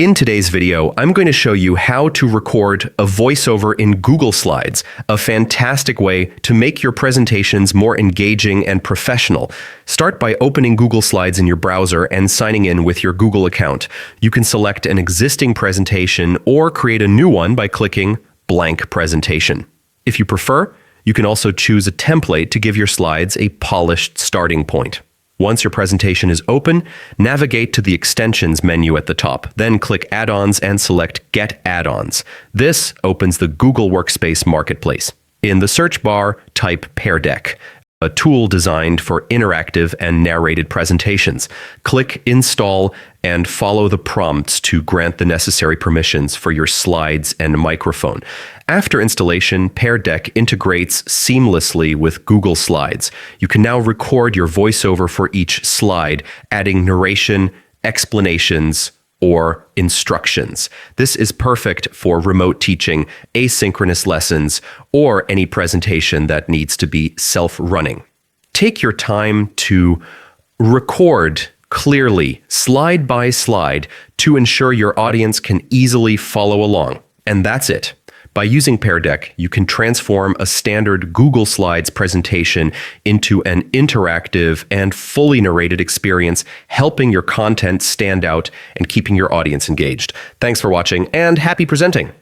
In today's video, I'm going to show you how to record a voiceover in Google Slides, a fantastic way to make your presentations more engaging and professional. Start by opening Google Slides in your browser and signing in with your Google account. You can select an existing presentation or create a new one by clicking Blank Presentation. If you prefer, you can also choose a template to give your slides a polished starting point. Once your presentation is open, navigate to the Extensions menu at the top, then click Add-ons and select Get Add-ons. This opens the Google Workspace Marketplace. In the search bar, type Pear Deck, a tool designed for interactive and narrated presentations. Click Install and follow the prompts to grant the necessary permissions for your slides and microphone. After installation, Pear Deck integrates seamlessly with Google Slides. You can now record your voiceover for each slide, adding narration, explanations, or instructions. This is perfect for remote teaching, asynchronous lessons, or any presentation that needs to be self-running. Take your time to record clearly, slide by slide, to ensure your audience can easily follow along. And that's it. By using Pear Deck, you can transform a standard Google Slides presentation into an interactive and fully narrated experience, helping your content stand out and keeping your audience engaged. Thanks for watching, and happy presenting!